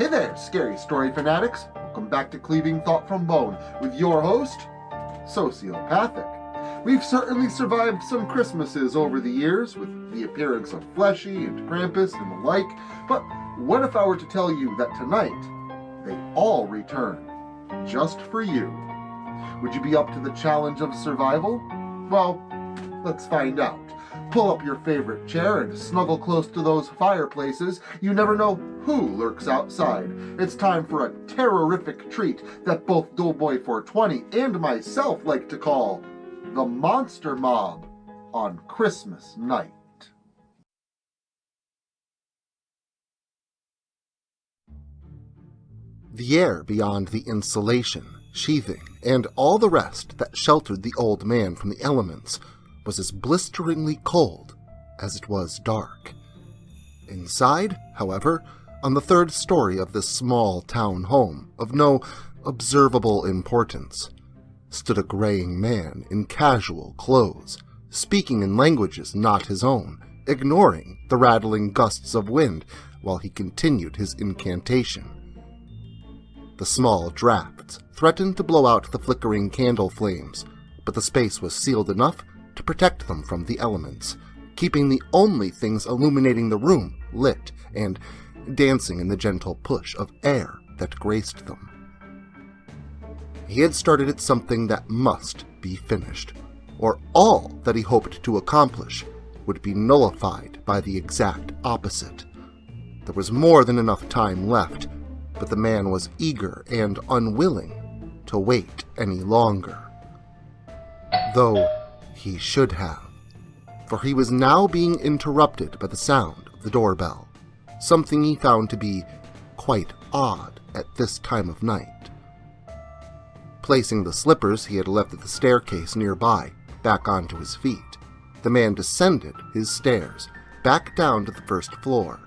there, scary story fanatics. Welcome back to Cleaving Thought from Bone with your host, Sociopathic. We've certainly survived some Christmases over the years with the appearance of Fleshy and Krampus and the like, but what if I were to tell you that tonight they all return, just for you? Would you be up to the challenge of survival? Well, let's find out. Pull up your favorite chair and snuggle close to those fireplaces. You never know who lurks outside. It's time for a terrorific treat that both Doughboy420 and myself like to call the Monster Mob on Christmas night. The air beyond the insulation, sheathing, and all the rest that sheltered the old man from the elements was as blisteringly cold as it was dark. Inside, however, on the third story of this small town home of no observable importance, stood a graying man in casual clothes, speaking in languages not his own, ignoring the rattling gusts of wind while he continued his incantation. The small drafts threatened to blow out the flickering candle flames, but the space was sealed enough to protect them from the elements, keeping the only things illuminating the room lit and dancing in the gentle push of air that graced them. He had started at something that must be finished, or all that he hoped to accomplish would be nullified by the exact opposite. There was more than enough time left, but the man was eager and unwilling to wait any longer. Though he should have, for he was now being interrupted by the sound of the doorbell, something he found to be quite odd at this time of night. Placing the slippers he had left at the staircase nearby back onto his feet, the man descended his stairs back down to the first floor.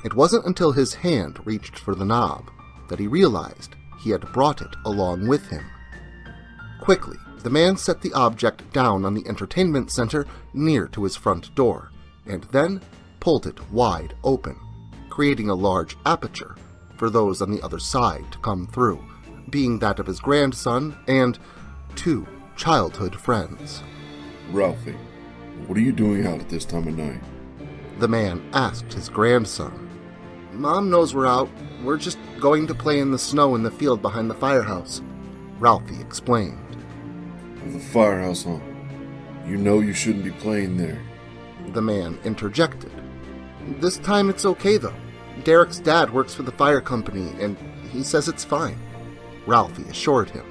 It wasn't until his hand reached for the knob that he realized he had brought it along with him. Quickly, the man set the object down on the entertainment center near to his front door, and then pulled it wide open, creating a large aperture for those on the other side to come through, being that of his grandson and two childhood friends. Raplhy, what are you doing out at this time of night? The man asked his grandson. Mom knows we're out. We're just going to play in the snow in the field behind the firehouse, Raplhy explained. With the firehouse on, you know you shouldn't be playing there. The man interjected. This time it's okay though. Derek's dad works for the fire company and he says it's fine, Raplhy assured him.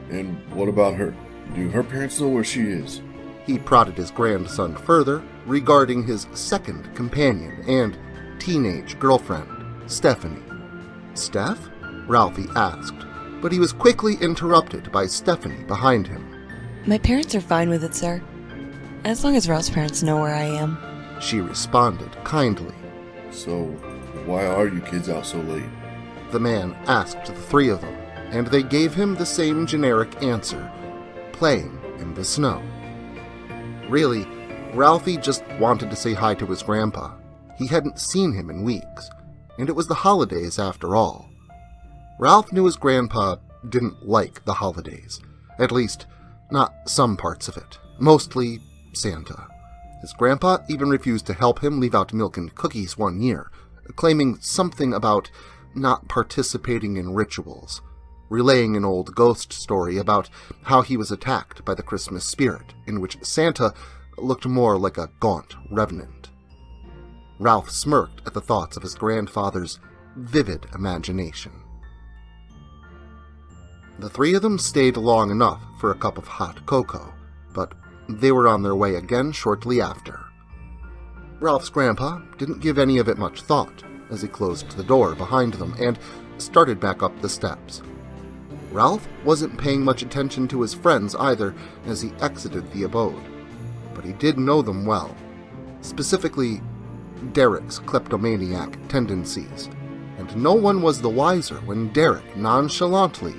And what about her? Do her parents know where she is? He prodded his grandson further regarding his second companion and teenage girlfriend, Stephanie. Steph? Raplhy asked, but he was quickly interrupted by Stephanie behind him. My parents are fine with it, sir. As long as Ralph's parents know where I am. She responded kindly. So, why are you kids out so late? The man asked the three of them, and they gave him the same generic answer, playing in the snow. Really, Raplhy just wanted to say hi to his grandpa. He hadn't seen him in weeks, and it was the holidays after all. Ralph knew his grandpa didn't like the holidays, at least not some parts of it, mostly Santa. His grandpa even refused to help him leave out milk and cookies one year, claiming something about not participating in rituals, relaying an old ghost story about how he was attacked by the Christmas spirit, in which Santa looked more like a gaunt revenant. Ralph smirked at the thoughts of his grandfather's vivid imagination. The three of them stayed long enough for a cup of hot cocoa, but they were on their way again shortly after. Ralph's grandpa didn't give any of it much thought as he closed the door behind them and started back up the steps. Ralph wasn't paying much attention to his friends either as he exited the abode, but he did know them well, specifically Derek's kleptomaniac tendencies, and no one was the wiser when Derek nonchalantly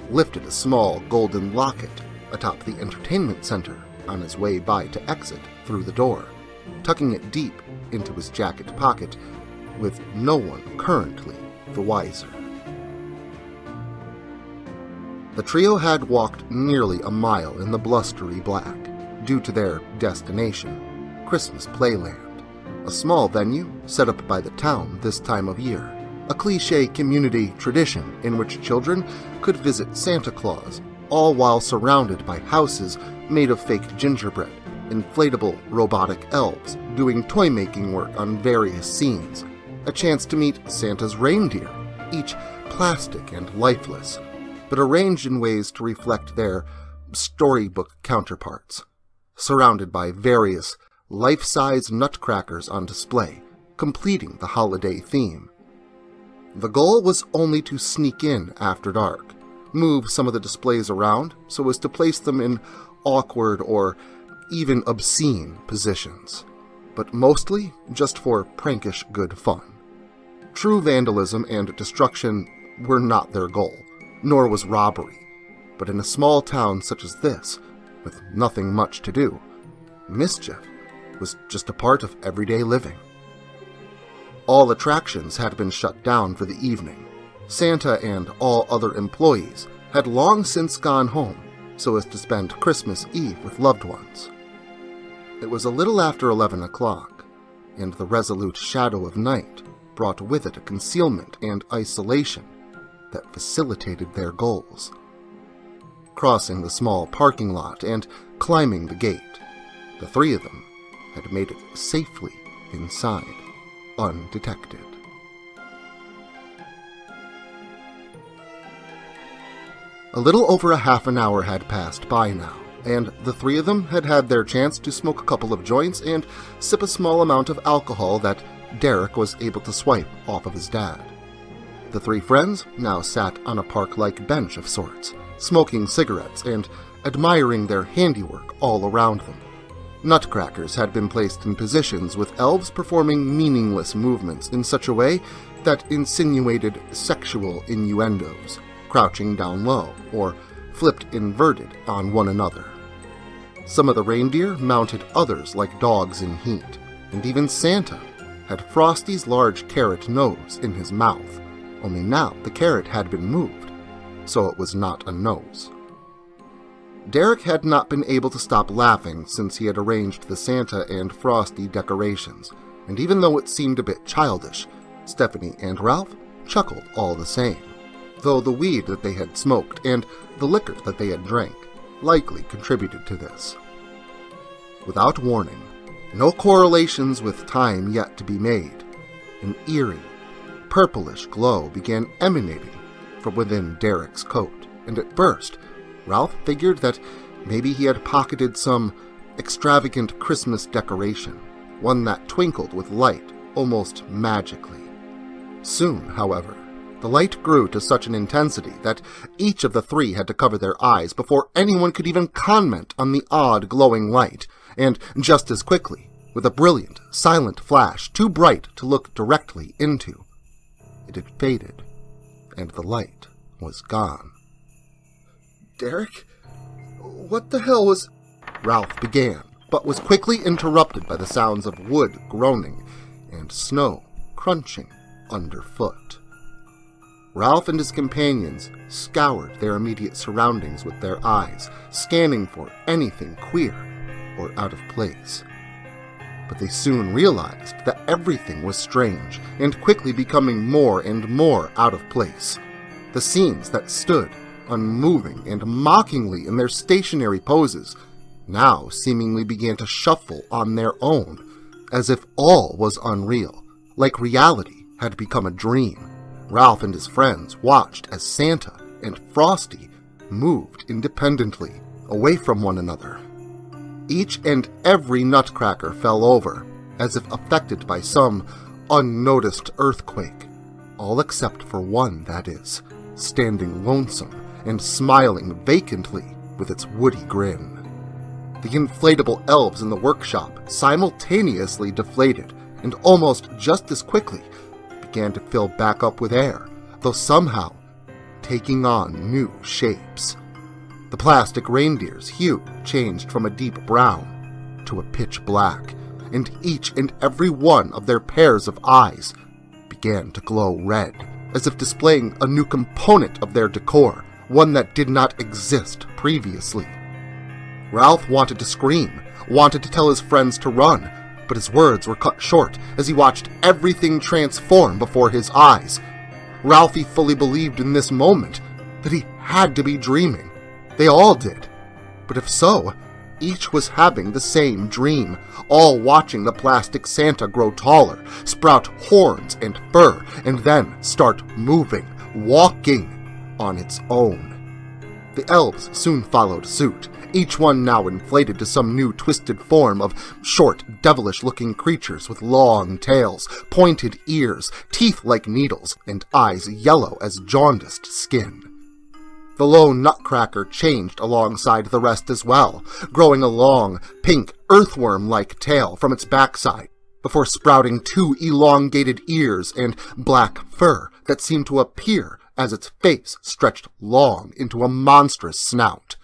lifted a small golden locket atop the entertainment center on his way by to exit through the door, tucking it deep into his jacket pocket with no one currently the wiser. The trio had walked nearly a mile in the blustery black, due to their destination, Christmas Playland, a small venue set up by the town this time of year, a cliché community tradition in which children could visit Santa Claus, all while surrounded by houses made of fake gingerbread, inflatable robotic elves doing toy-making work on various scenes, a chance to meet Santa's reindeer, each plastic and lifeless, but arranged in ways to reflect their storybook counterparts, surrounded by various life-size nutcrackers on display, completing the holiday theme. The goal was only to sneak in after dark, move some of the displays around so as to place them in awkward or even obscene positions, but mostly just for prankish good fun. True vandalism and destruction were not their goal, nor was robbery, but in a small town such as this, with nothing much to do, mischief was just a part of everyday living. All attractions had been shut down for the evening. Santa and all other employees had long since gone home so as to spend Christmas Eve with loved ones. It was a little after 11 o'clock, and the resolute shadow of night brought with it a concealment and isolation that facilitated their goals. Crossing the small parking lot and climbing the gate, the three of them had made it safely inside, undetected. A little over a half an hour had passed by now, and the three of them had had their chance to smoke a couple of joints and sip a small amount of alcohol that Derek was able to swipe off of his dad. The three friends now sat on a park-like bench of sorts, smoking cigarettes and admiring their handiwork all around them. Nutcrackers had been placed in positions with elves performing meaningless movements in such a way that insinuated sexual innuendos, crouching down low or flipped inverted on one another. Some of the reindeer mounted others like dogs in heat, and even Santa had Frosty's large carrot nose in his mouth, only now the carrot had been moved, so it was not a nose. Derek had not been able to stop laughing since he had arranged the Santa and Frosty decorations, and even though it seemed a bit childish, Stephanie and Ralph chuckled all the same, though the weed that they had smoked and the liquor that they had drank likely contributed to this. Without warning, no correlations with time yet to be made, an eerie, purplish glow began emanating from within Derek's coat, and at first, Ralph figured that maybe he had pocketed some extravagant Christmas decoration, one that twinkled with light almost magically. Soon, however, the light grew to such an intensity that each of the three had to cover their eyes before anyone could even comment on the odd glowing light, and just as quickly, with a brilliant, silent flash too bright to look directly into, it had faded, and the light was gone. "Derek? What the hell was—" Ralph began, but was quickly interrupted by the sounds of wood groaning and snow crunching underfoot. Ralph and his companions scoured their immediate surroundings with their eyes, scanning for anything queer or out of place. But they soon realized that everything was strange and quickly becoming more and more out of place. The scenes that stood unmoving and mockingly in their stationary poses, now seemingly began to shuffle on their own, as if all was unreal, like reality had become a dream. Ralph and his friends watched as Santa and Frosty moved independently, away from one another. Each and every nutcracker fell over, as if affected by some unnoticed earthquake, all except for one, that is, standing lonesome and smiling vacantly with its woody grin. The inflatable elves in the workshop simultaneously deflated and almost just as quickly began to fill back up with air, though somehow taking on new shapes. The plastic reindeer's hue changed from a deep brown to a pitch black, and each and every one of their pairs of eyes began to glow red, as if displaying a new component of their decor, one that did not exist previously. Ralph wanted to scream, wanted to tell his friends to run, but his words were cut short as he watched everything transform before his eyes. Ralphie fully believed in this moment that he had to be dreaming. They all did. But if so, each was having the same dream, all watching the plastic Santa grow taller, sprout horns and fur, and then start moving, walking on its own. The elves soon followed suit, each one now inflated to some new twisted form of short, devilish-looking creatures with long tails, pointed ears, teeth like needles, and eyes yellow as jaundiced skin. The lone nutcracker changed alongside the rest as well, growing a long, pink, earthworm-like tail from its backside, before sprouting two elongated ears and black fur that seemed to appear as its face stretched long into a monstrous snout.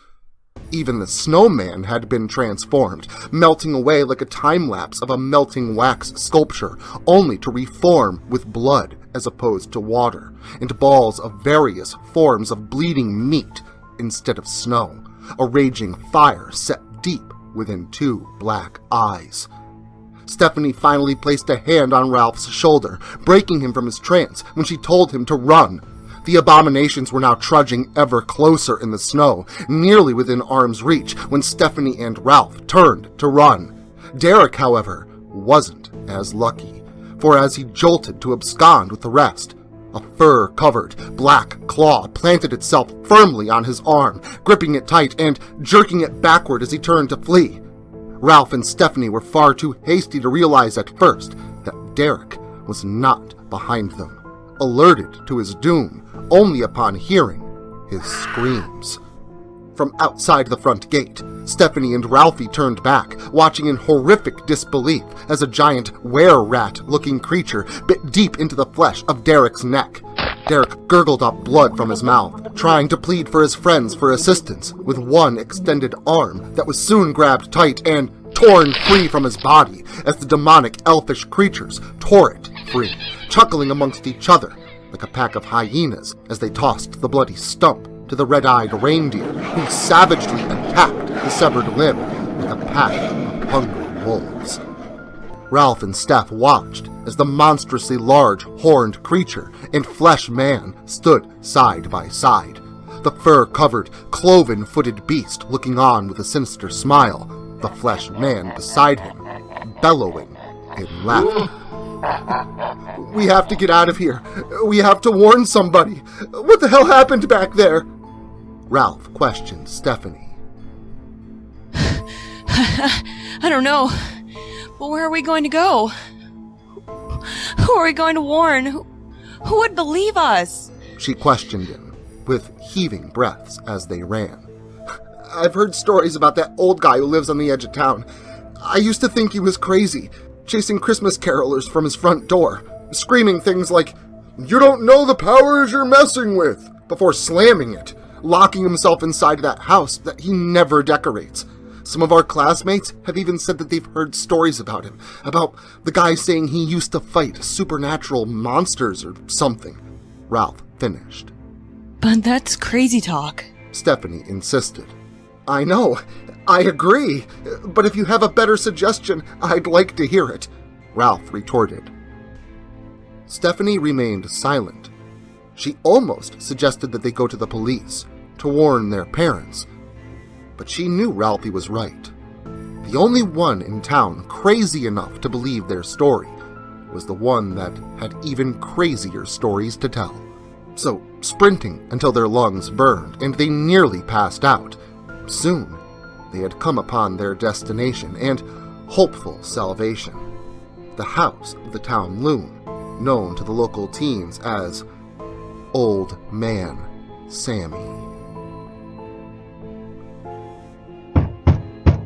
Even the snowman had been transformed, melting away like a time-lapse of a melting wax sculpture, only to reform with blood as opposed to water, and balls of various forms of bleeding meat instead of snow, a raging fire set deep within two black eyes. Stephanie finally placed a hand on Ralph's shoulder, breaking him from his trance when she told him to run. The abominations were now trudging ever closer in the snow, nearly within arm's reach when Stephanie and Ralph turned to run. Derek, however, wasn't as lucky, for as he jolted to abscond with the rest, a fur-covered black claw planted itself firmly on his arm, gripping it tight and jerking it backward as he turned to flee. Ralph and Stephanie were far too hasty to realize at first that Derek was not behind them, alerted to his doom only upon hearing his screams. From outside the front gate, Stephanie and Ralphie turned back, watching in horrific disbelief as a giant were-rat-looking creature bit deep into the flesh of Derek's neck. Derek gurgled up blood from his mouth, trying to plead for his friends for assistance, with one extended arm that was soon grabbed tight and torn free from his body as the demonic elfish creatures tore it free, chuckling amongst each other like a pack of hyenas as they tossed the bloody stump to the red-eyed reindeer who savagely attacked the severed limb like a pack of hungry wolves. Ralph and Steph watched as the monstrously large horned creature and flesh man stood side by side, the fur-covered, cloven-footed beast looking on with a sinister smile, the flesh man beside him bellowing in laughter. "We have to get out of here. We have to warn somebody. What the hell happened back there?" Ralph questioned Stephanie. I don't know. But where are we going to go? Who are we going to warn? Who would believe us? She questioned him, with heaving breaths as they ran. "I've heard stories about that old guy who lives on the edge of town. I used to think he was crazy, chasing Christmas carolers from his front door, screaming things like, 'You don't know the powers you're messing with,' before slamming it, locking himself inside that house that he never decorates. Some of our classmates have even said that they've heard stories about him, about the guy saying he used to fight supernatural monsters or something." Ralph finished. But that's crazy talk. Stephanie insisted. "I know, I agree, but if you have a better suggestion, I'd like to hear it," Ralph retorted. Stephanie remained silent. She almost suggested that they go to the police, to warn their parents. But she knew Ralphie was right. The only one in town crazy enough to believe their story was the one that had even crazier stories to tell. So, sprinting until their lungs burned and they nearly passed out, soon they had come upon their destination and hopeful salvation. The house of the town loon, known to the local teens as Old Man Sammy.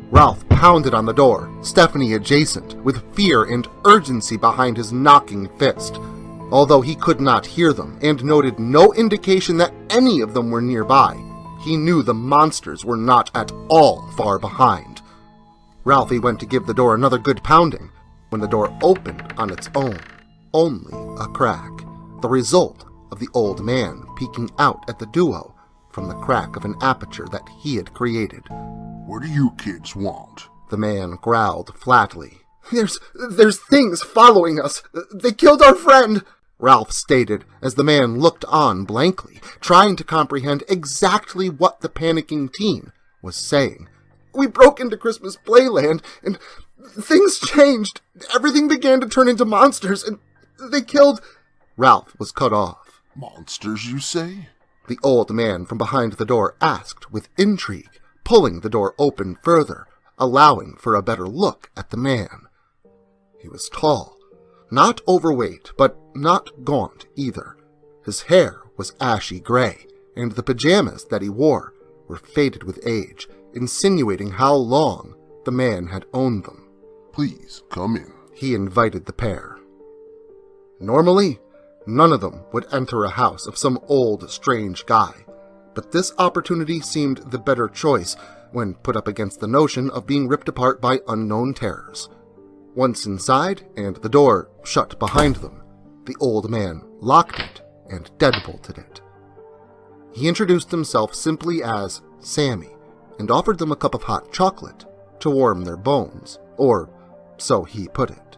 Ralph pounded on the door, Stephanie adjacent, with fear and urgency behind his knocking fist. Although he could not hear them and noted no indication that any of them were nearby, he knew the monsters were not at all far behind. Ralphie went to give the door another good pounding when the door opened on its own, only a crack, the result of the old man peeking out at the duo from the crack of an aperture that he had created. "What do you kids want?" The man growled flatly. There's things following us. They killed our friend," Ralph stated as the man looked on blankly, trying to comprehend exactly what the panicking teen was saying. "We broke into Christmas Playland, and things changed. Everything began to turn into monsters, and they killed—" Ralph was cut off. "Monsters, you say?" The old man from behind the door asked with intrigue, pulling the door open further, allowing for a better look at the man. He was tall, not overweight, but not gaunt either. His hair was ashy gray, and the pajamas that he wore were faded with age, insinuating how long the man had owned them. "Please, come in," he invited the pair. Normally, none of them would enter a house of some old, strange guy, but this opportunity seemed the better choice when put up against the notion of being ripped apart by unknown terrors. Once inside, and the door shut behind them, the old man locked it and deadbolted it. He introduced himself simply as Sammy, and offered them a cup of hot chocolate to warm their bones, or so he put it.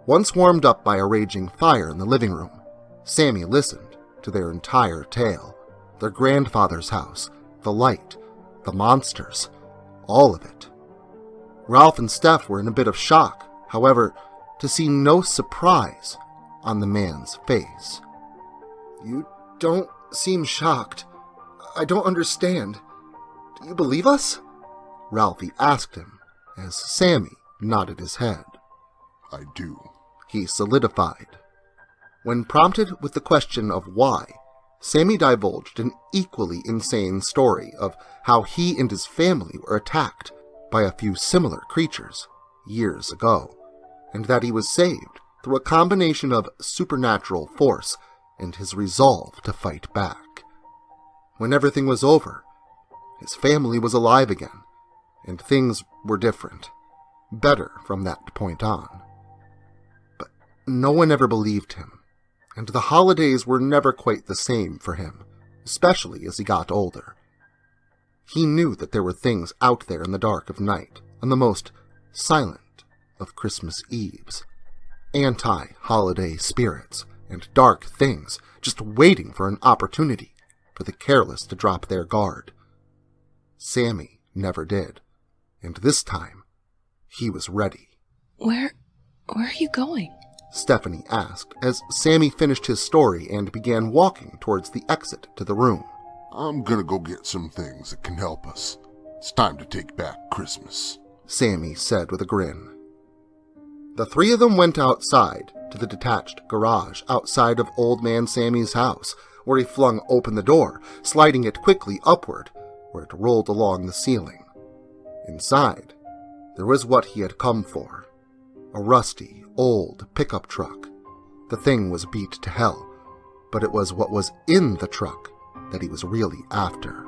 Once warmed up by a raging fire in the living room, Sammy listened to their entire tale, their grandfather's house, the light, the monsters, all of it. Ralph and Steph were in a bit of shock, however, to see no surprise on the man's face. "You don't seem shocked. I don't understand. Do you believe us?" Ralphie asked him, as Sammy nodded his head. "I do," he solidified. When prompted with the question of why, Sammy divulged an equally insane story of how he and his family were attacked by a few similar creatures years ago, and that he was saved through a combination of supernatural force and his resolve to fight back. When everything was over, his family was alive again, and things were different, better from that point on. But no one ever believed him, and the holidays were never quite the same for him, especially as he got older. He knew that there were things out there in the dark of night, on the most silent of Christmas Eves. Anti-holiday spirits and dark things just waiting for an opportunity for the careless to drop their guard. Sammy never did, and this time he was ready. Where are you going?" Stephanie asked as Sammy finished his story and began walking towards the exit to the room. "I'm gonna go get some things that can help us. It's time to take back Christmas," Sammy said with a grin. The three of them went outside to the detached garage outside of Old Man Sammy's house, where he flung open the door, sliding it quickly upward, where it rolled along the ceiling. Inside, there was what he had come for, a rusty, old pickup truck. The thing was beat to hell, but it was what was in the truck that he was really after.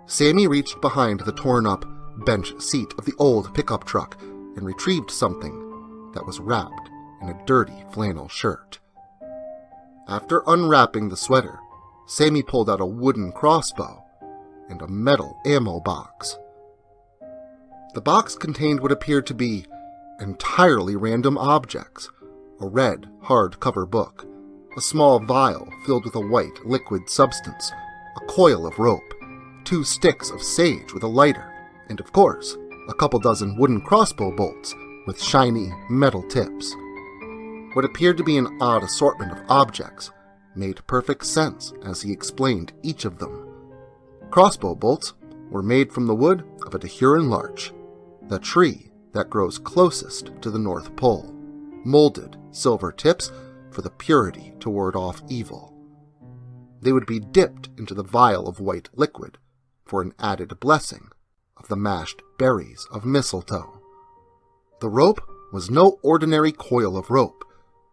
Sammy reached behind the torn-up bench seat of the old pickup truck and retrieved something that was wrapped in a dirty flannel shirt. After unwrapping the sweater, Sammy pulled out a wooden crossbow and a metal ammo box. The box contained what appeared to be entirely random objects: a red, hardcover book, a small vial filled with a white liquid substance, a coil of rope, 2 sticks of sage with a lighter, and of course, a couple dozen wooden crossbow bolts with shiny metal tips. What appeared to be an odd assortment of objects made perfect sense as he explained each of them. Crossbow bolts were made from the wood of a Dahuron larch, the tree that grows closest to the North Pole, molded silver tips for the purity to ward off evil. They would be dipped into the vial of white liquid for an added blessing of the mashed berries of mistletoe. The rope was no ordinary coil of rope.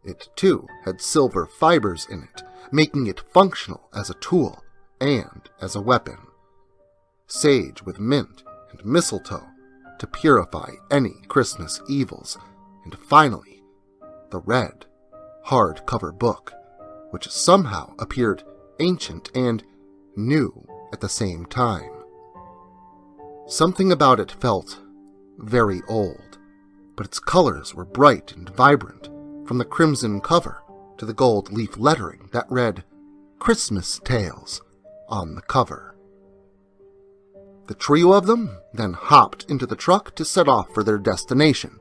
It, too, had silver fibers in it, making it functional as a tool and as a weapon. Sage with mint and mistletoe to purify any Christmas evils, and finally, the red, hard-cover book which somehow appeared ancient and new at the same time. Something about it felt very old, but its colors were bright and vibrant, from the crimson cover to the gold leaf lettering that read Christmas Tales on the cover. The trio of them then hopped into the truck to set off for their destination,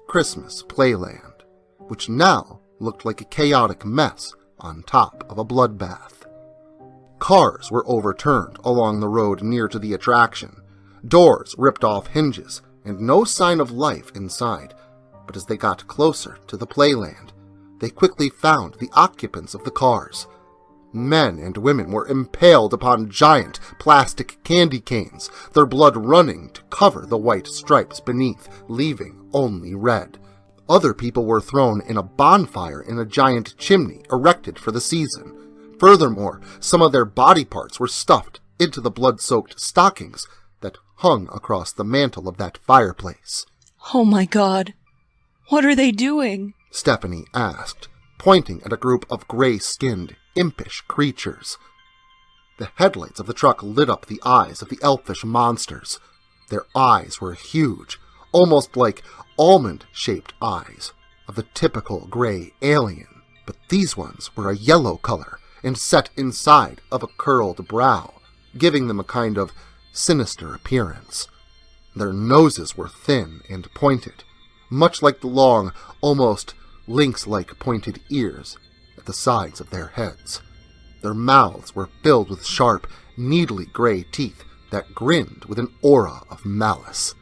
Christmas Playland, which now looked like a chaotic mess on top of a bloodbath. Cars were overturned along the road near to the attraction, doors ripped off hinges, and no sign of life inside. But as they got closer to the playland, they quickly found the occupants of the cars. Men and women were impaled upon giant plastic candy canes, their blood running to cover the white stripes beneath, leaving only red. Other people were thrown in a bonfire in a giant chimney erected for the season. Furthermore, some of their body parts were stuffed into the blood-soaked stockings that hung across the mantel of that fireplace. Oh my God. What are they doing? Stephanie asked, pointing at a group of gray-skinned, impish creatures. The headlights of the truck lit up the eyes of the elfish monsters. Their eyes were huge, almost like almond-shaped eyes of the typical gray alien, but these ones were a yellow color and set inside of a curled brow, giving them a kind of sinister appearance. Their noses were thin and pointed, much like the long, almost lynx-like pointed ears at the sides of their heads. Their mouths were filled with sharp, needly gray teeth that grinned with an aura of malice.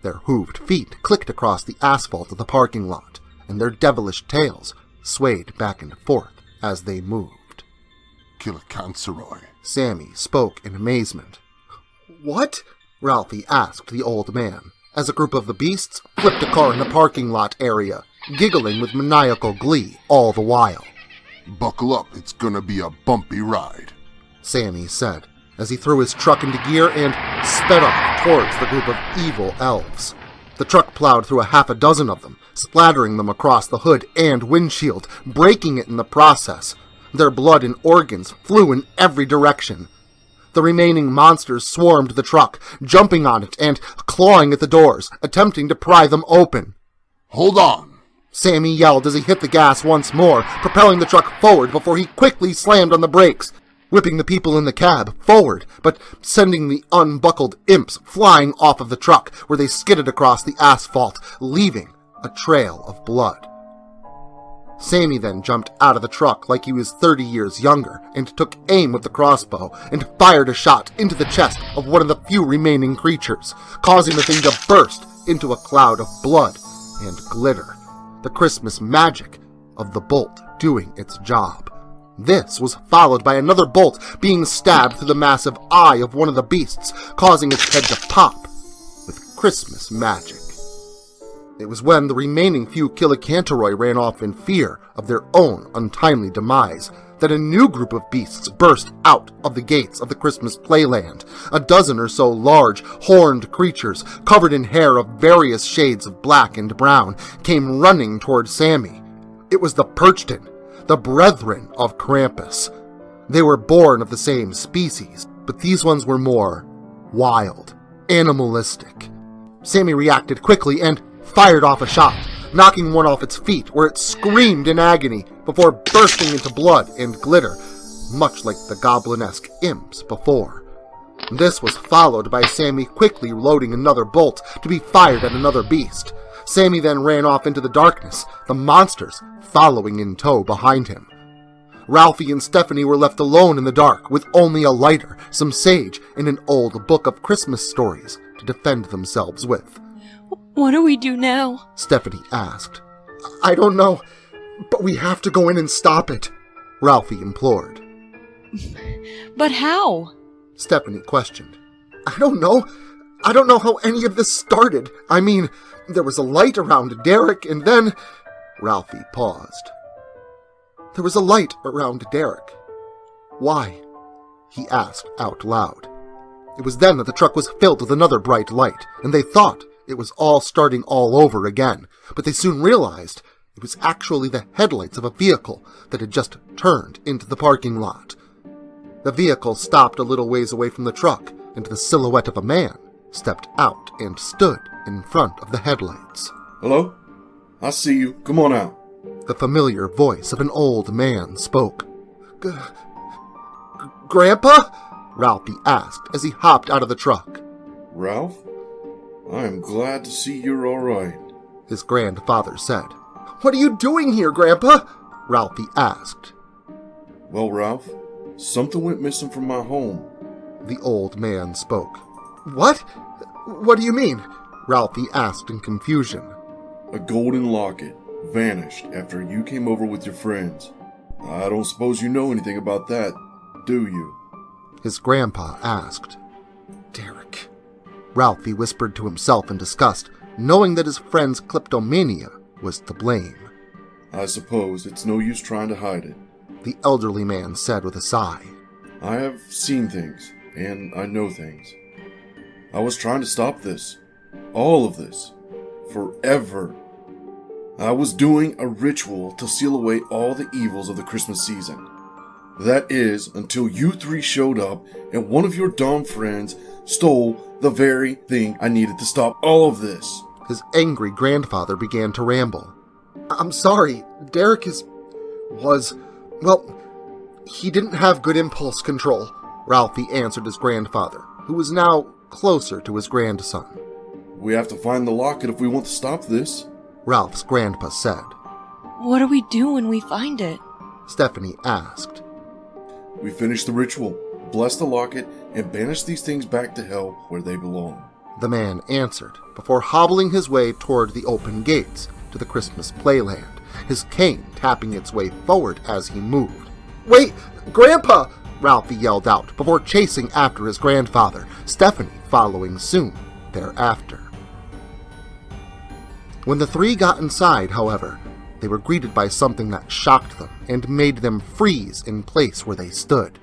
Their hooved feet clicked across the asphalt of the parking lot, and their devilish tails swayed back and forth as they moved. Killicanceroy. Sammy spoke in amazement. "What?" Raplhy asked the old man, as a group of the beasts flipped a car in the parking lot area, giggling with maniacal glee all the while. Buckle up, it's gonna be a bumpy ride, Sammy said, as he threw his truck into gear and sped off towards the group of evil elves. The truck plowed through a half a dozen of them, splattering them across the hood and windshield, breaking it in the process. Their blood and organs flew in every direction. The remaining monsters swarmed the truck, jumping on it and clawing at the doors, attempting to pry them open. Hold on! Sammy yelled as he hit the gas once more, propelling the truck forward before he quickly slammed on the brakes, whipping the people in the cab forward, but sending the unbuckled imps flying off of the truck, where they skidded across the asphalt, leaving a trail of blood. Sammy then jumped out of the truck like he was 30 years younger and took aim with the crossbow and fired a shot into the chest of one of the few remaining creatures, causing the thing to burst into a cloud of blood and glitter, the Christmas magic of the bolt doing its job. This was followed by another bolt being stabbed through the massive eye of one of the beasts, causing its head to pop with Christmas magic. It was when the remaining few Killicanceroy ran off in fear of their own untimely demise that a new group of beasts burst out of the gates of the Christmas Playland. A dozen or so large, horned creatures, covered in hair of various shades of black and brown, came running toward Sammy. It was the Perchten, the brethren of Krampus. They were born of the same species, but these ones were more wild, animalistic. Sammy reacted quickly and fired off a shot, knocking one off its feet where it screamed in agony before bursting into blood and glitter, much like the goblin-esque imps before. This was followed by Sammy quickly loading another bolt to be fired at another beast. Sammy then ran off into the darkness, the monsters following in tow behind him. Raplhy and Stephanie were left alone in the dark with only a lighter, some sage, and an old book of Christmas stories to defend themselves with. What do we do now? Stephanie asked. "I don't know, but we have to go in and stop it," Raplhy implored. But how? Stephanie questioned. I don't know how any of this started. I mean, there was a light around Derek, and then..." Raplhy paused. "There was a light around Derek. Why?" he asked out loud. It was then that the truck was filled with another bright light, and they thought it was all starting all over again, but they soon realized It was actually the headlights of a vehicle that had just turned into the parking lot. The vehicle stopped a little ways away from the truck, and the silhouette of a man stepped out and stood in front of the headlights. Hello? I see you. Come on out. The familiar voice of an old man spoke. Grandpa? Raplhy asked as he hopped out of the truck. Ralph? I am glad to see you're all right. His grandfather said. What are you doing here, Grandpa? Raplhy asked. Well, Ralph, something went missing from my home. The old man spoke. What? What do you mean? Raplhy asked in confusion. A golden locket vanished after you came over with your friends. I don't suppose you know anything about that, do you? His grandpa asked. Derek. Raplhy whispered to himself in disgust, knowing that his friend's kleptomania was to blame. I suppose it's no use trying to hide it. The elderly man said with a sigh. I have seen things, and I know things. I was trying to stop this. All of this. Forever. I was doing a ritual to seal away all the evils of the Christmas season. That is, until you three showed up and one of your dumb friends stole the very thing I needed to stop all of this. His angry grandfather began to ramble. I'm sorry, Derek he didn't have good impulse control, Raplhy answered his grandfather, who was now closer to his grandson. We have to find the locket if we want to stop this, Ralph's grandpa said. What do we do when we find it? Stephanie asked. We finish the ritual, bless the locket, and banish these things back to hell where they belong. The man answered, before hobbling his way toward the open gates to the Christmas playland, his cane tapping its way forward as he moved. Wait, Grandpa! Raplhy yelled out before chasing after his grandfather, Stephanie following soon thereafter. When the three got inside, however, they were greeted by something that shocked them and made them freeze in place where they stood.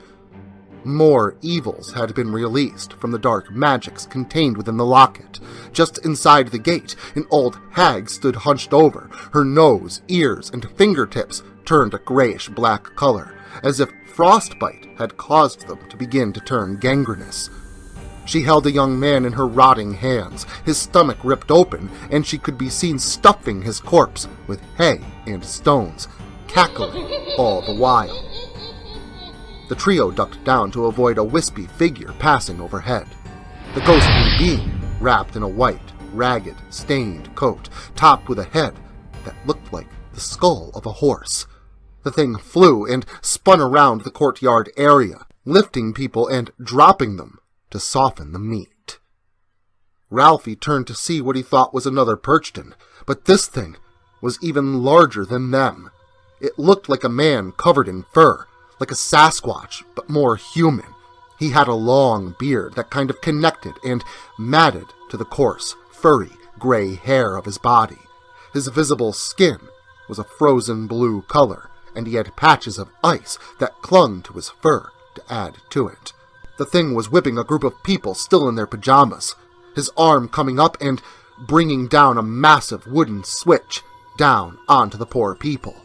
More evils had been released from the dark magics contained within the locket. Just inside the gate, an old hag stood hunched over, her nose, ears, and fingertips turned a grayish-black color, as if frostbite had caused them to begin to turn gangrenous. She held a young man in her rotting hands, his stomach ripped open, and she could be seen stuffing his corpse with hay and stones, cackling all the while. The trio ducked down to avoid a wispy figure passing overhead. The ghostly being, wrapped in a white, ragged, stained coat, topped with a head that looked like the skull of a horse. The thing flew and spun around the courtyard area, lifting people and dropping them to soften the meat. Raplhy turned to see what he thought was another Perchten, but this thing was even larger than them. It looked like a man covered in fur, like a Sasquatch, but more human. He had a long beard that kind of connected and matted to the coarse, furry, gray hair of his body. His visible skin was a frozen blue color, and he had patches of ice that clung to his fur to add to it. The thing was whipping a group of people still in their pajamas, his arm coming up and bringing down a massive wooden switch down onto the poor people.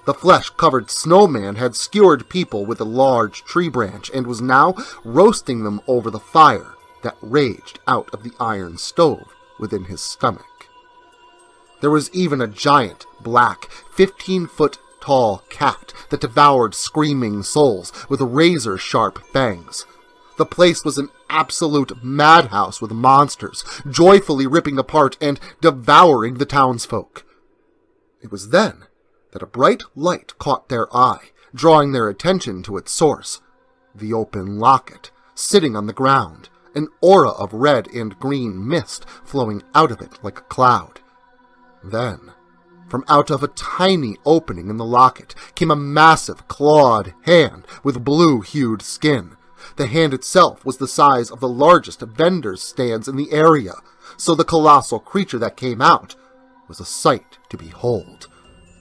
The flesh-covered snowman had skewered people with a large tree branch and was now roasting them over the fire that raged out of the iron stove within his stomach. There was even a giant, black, 15-foot-tall cat that devoured screaming souls with razor-sharp fangs. The place was an absolute madhouse with monsters, joyfully ripping apart and devouring the townsfolk. It was then that a bright light caught their eye, drawing their attention to its source. The open locket, sitting on the ground, an aura of red and green mist flowing out of it like a cloud. Then, from out of a tiny opening in the locket, came a massive clawed hand with blue-hued skin. The hand itself was the size of the largest vendor's stands in the area, so the colossal creature that came out was a sight to behold.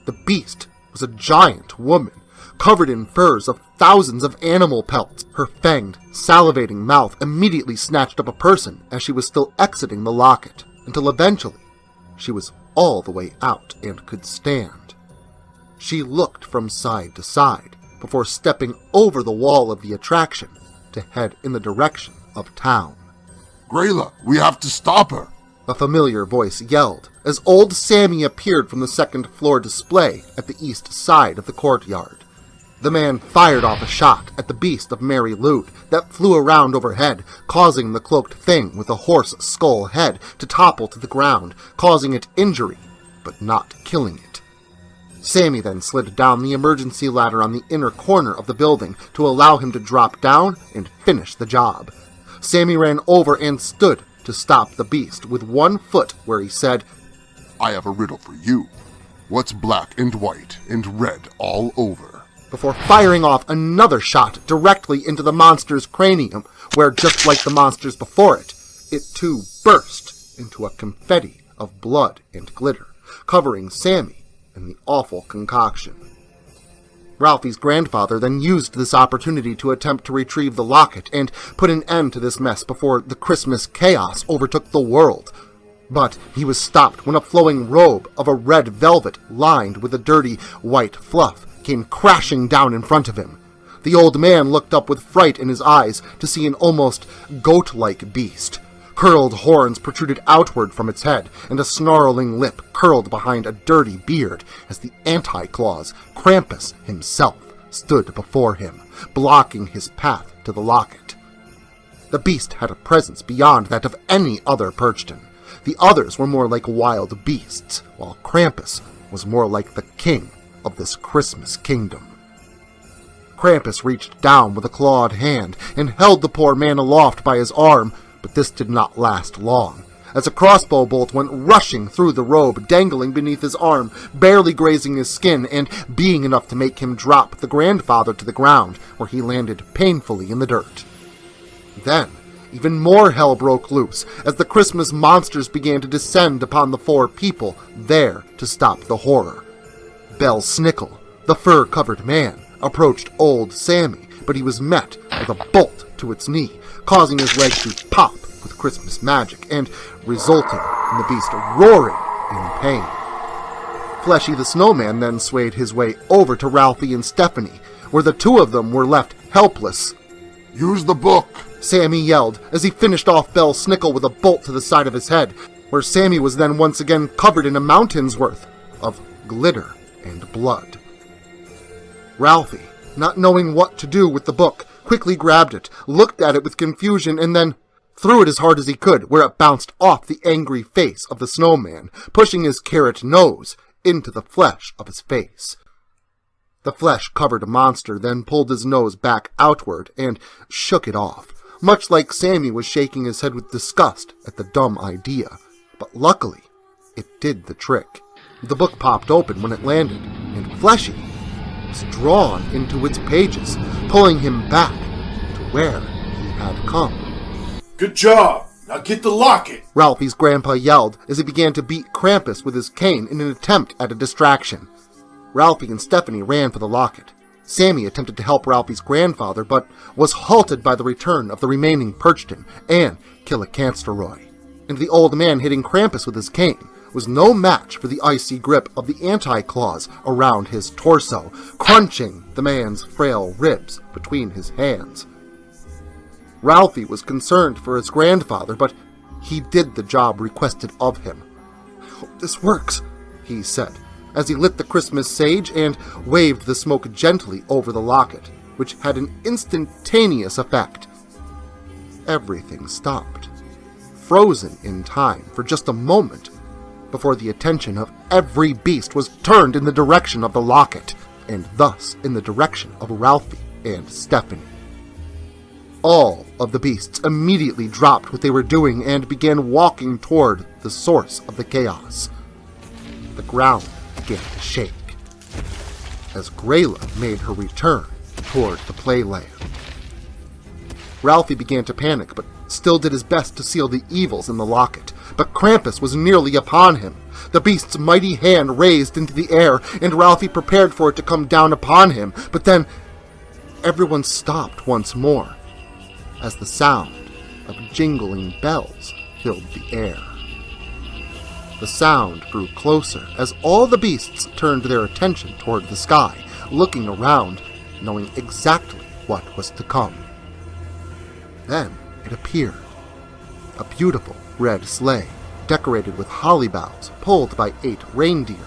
The beast was a giant woman, covered in furs of thousands of animal pelts. Her fanged, salivating mouth immediately snatched up a person as she was still exiting the locket, until eventually she was all the way out and could stand. She looked from side to side before stepping over the wall of the attraction to head in the direction of town. Grayla, we have to stop her. A familiar voice yelled as old Sammy appeared from the second-floor display at the east side of the courtyard. The man fired off a shot at the beast of MacLeod that flew around overhead, causing the cloaked thing with a horse skull head to topple to the ground, causing it injury, but not killing it. Sammy then slid down the emergency ladder on the inner corner of the building to allow him to drop down and finish the job. Sammy ran over and stood to stop the beast with one foot where he said, I have a riddle for you. What's black and white and red all over? Before firing off another shot directly into the monster's cranium, where, just like the monsters before it, it too burst into a confetti of blood and glitter, covering Sammy in the awful concoction. Raplhy's grandfather then used this opportunity to attempt to retrieve the locket and put an end to this mess before the Christmas chaos overtook the world. But he was stopped when a flowing robe of a red velvet lined with a dirty white fluff came crashing down in front of him. The old man looked up with fright in his eyes to see an almost goat-like beast. Curled horns protruded outward from its head, and a snarling lip curled behind a dirty beard as the Anti-Claus, Krampus himself, stood before him, blocking his path to the locket. The beast had a presence beyond that of any other Perchten. The others were more like wild beasts, while Krampus was more like the king of this Christmas kingdom. Krampus reached down with a clawed hand and held the poor man aloft by his arm, but this did not last long, as a crossbow bolt went rushing through the robe dangling beneath his arm, barely grazing his skin and being enough to make him drop the grandfather to the ground, where he landed painfully in the dirt. Then, even more hell broke loose as the Christmas monsters began to descend upon the four people there to stop the horror. L.W.Suton, the fur-covered man, approached old Sammy, but he was met with a bolt to its knee, causing his leg to pop with Christmas magic and resulting in the beast roaring in pain. Fleshy the snowman then swayed his way over to Raplhy and Stephanie, where the two of them were left helpless. Use the book! Sammy yelled as he finished off L.W.Suton with a bolt to the side of his head, where Sammy was then once again covered in a mountain's worth of glitter and blood. Raplhy, not knowing what to do with the book, quickly grabbed it, looked at it with confusion, and then threw it as hard as he could, where it bounced off the angry face of the snowman, pushing his carrot nose into the flesh of his face. The flesh-covered monster then pulled his nose back outward and shook it off, much like Sammy was shaking his head with disgust at the dumb idea. But luckily, it did the trick. The book popped open when it landed, and Fleshy was drawn into its pages, pulling him back to where he had come. Good job! Now get the locket! Raplhy's grandpa yelled as he began to beat Krampus with his cane in an attempt at a distraction. Raplhy and Stephanie ran for the locket. Sammy attempted to help Raplhy's grandfather, but was halted by the return of the remaining Perchten and Killicansteroy. And the old man hitting Krampus with his cane was no match for the icy grip of the Anti-Claus around his torso, crunching the man's frail ribs between his hands. Raplhy was concerned for his grandfather, but he did the job requested of him. "I hope this works," he said, as he lit the Christmas sage and waved the smoke gently over the locket, which had an instantaneous effect. Everything stopped, frozen in time for just a moment, before the attention of every beast was turned in the direction of the locket, and thus in the direction of Raplhy and Stephanie. All of the beasts immediately dropped what they were doing and began walking toward the source of the chaos. The ground began to shake as Grayla made her return toward the playland. Raplhy began to panic, but still did his best to seal the evils in the locket. But Krampus was nearly upon him. The beast's mighty hand raised into the air, and Raplhy prepared for it to come down upon him. But then everyone stopped once more, as the sound of jingling bells filled the air. The sound grew closer as all the beasts turned their attention toward the sky, looking around, knowing exactly what was to come. Then it appeared. A beautiful red sleigh, decorated with holly boughs, pulled by 8 reindeer,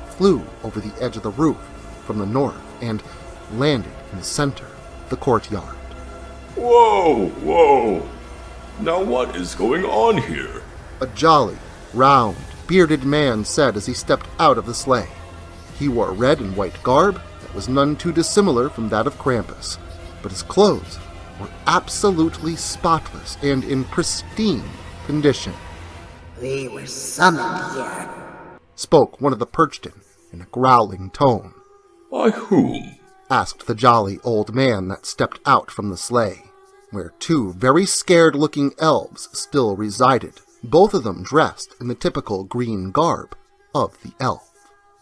flew over the edge of the roof from the north and landed in the center of the courtyard. Whoa, whoa! Now what is going on here? A jolly, round, bearded man said as he stepped out of the sleigh. He wore a red and white garb that was none too dissimilar from that of Krampus, but his clothes were absolutely spotless and in pristine condition. We were summoned here, Spoke one of the Perchten in a growling tone. By whom? Asked the jolly old man that stepped out from the sleigh, where 2 very scared-looking elves still resided, both of them dressed in the typical green garb of the elf.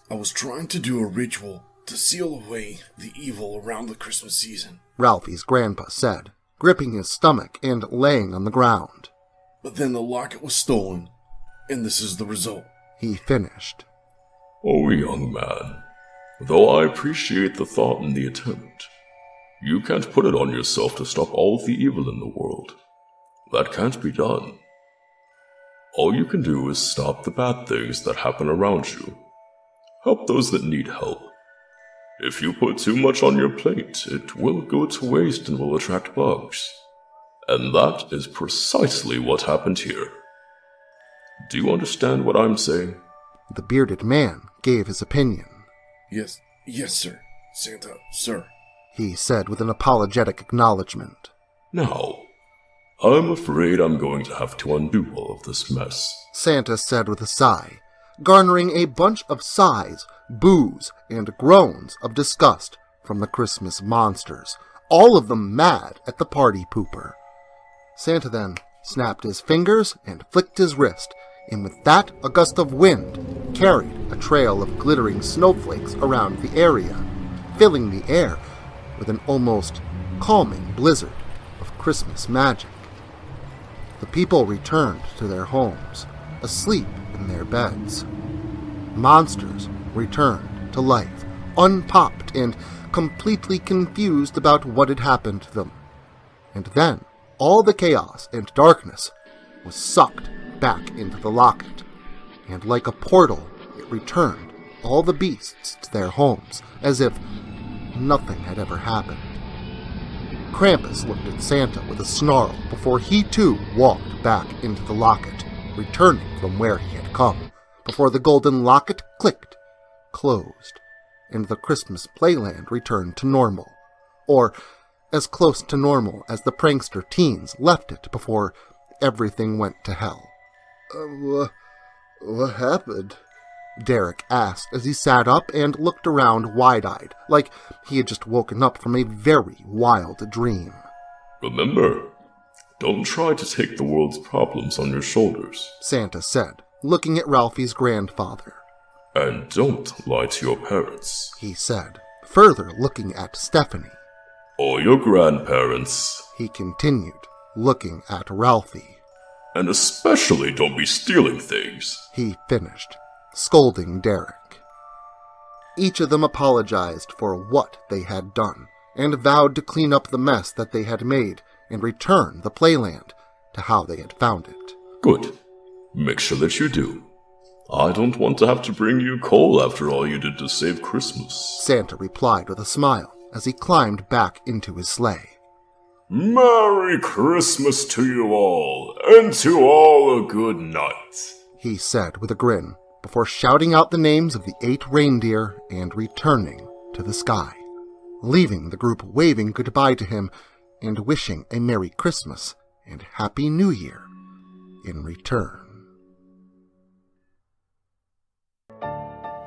I was trying to do a ritual to seal away the evil around the Christmas season. Ralphie's grandpa said, gripping his stomach and laying on the ground. But then the locket was stolen, and this is the result. He finished. Oh, young man, though I appreciate the thought and the attempt, you can't put it on yourself to stop all of the evil in the world. That can't be done. All you can do is stop the bad things that happen around you. Help those that need help. If you put too much on your plate, it will go to waste and will attract bugs. And that is precisely what happened here. Do you understand what I'm saying? The bearded man gave his opinion. Yes, sir. Santa, sir. He said with an apologetic acknowledgement. Now, I'm afraid I'm going to have to undo all of this mess. Santa said with a sigh, garnering a bunch of sighs, boos, and groans of disgust from the Christmas monsters, all of them mad at the party pooper. Santa then snapped his fingers and flicked his wrist, and with that a gust of wind carried a trail of glittering snowflakes around the area, filling the air with an almost calming blizzard of Christmas magic. The people returned to their homes, asleep in their beds. Monsters returned to life, unpopped and completely confused about what had happened to them. And then all the chaos and darkness was sucked back into the locket, and like a portal it returned all the beasts to their homes as if nothing had ever happened. Krampus looked at Santa with a snarl before he too walked back into the locket, returning from where he had come, before the golden locket clicked, closed, and the Christmas playland returned to normal, or as close to normal as the prankster teens left it before everything went to hell. What happened? Derek asked as he sat up and looked around wide-eyed, like he had just woken up from a very wild dream. Remember, don't try to take the world's problems on your shoulders, Santa said, looking at Ralphie's grandfather. And don't lie to your parents, He said, further looking at Stephanie. or your grandparents, He continued, looking at Ralphie. and especially don't be stealing things. He finished, scolding Derek. Each of them apologized for what they had done, and vowed to clean up the mess that they had made and return the playland to how they had found it. Good. Make sure that you do. I don't want to have to bring you coal after all you did to save Christmas. Santa replied with a smile as he climbed back into his sleigh. Merry Christmas to you all, and to all a good night, He said with a grin, before shouting out the names of the 8 reindeer and returning to the sky, leaving the group waving goodbye to him and wishing a Merry Christmas and Happy New Year in return.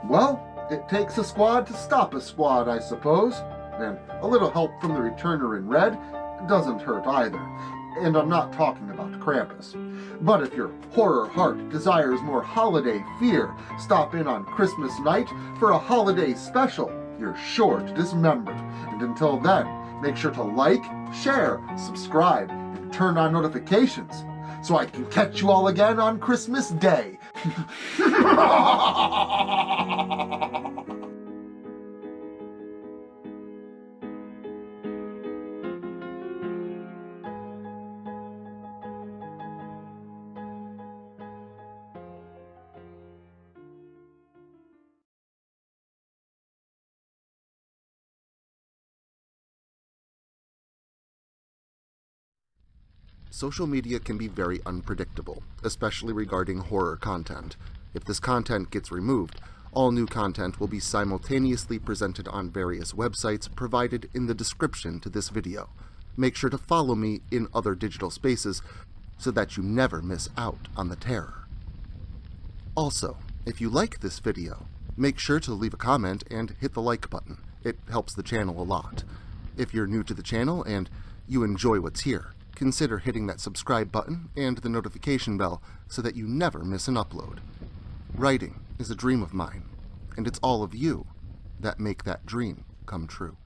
Well, it takes a squad to stop a squad, I suppose. And a little help from the returner in red doesn't hurt either. And I'm not talking about Krampus. But if your horror heart desires more holiday fear, stop in on Christmas night for a holiday special you're sure to dismember. And until then, make sure to like, share, subscribe, and turn on notifications so I can catch you all again on Christmas Day. Social media can be very unpredictable, especially regarding horror content. If this content gets removed, all new content will be simultaneously presented on various websites provided in the description to this video. Make sure to follow me in other digital spaces so that you never miss out on the terror. Also, if you like this video, make sure to leave a comment and hit the like button. It helps the channel a lot. If you're new to the channel and you enjoy what's here, consider hitting that subscribe button and the notification bell so that you never miss an upload. Writing is a dream of mine, and it's all of you that make that dream come true.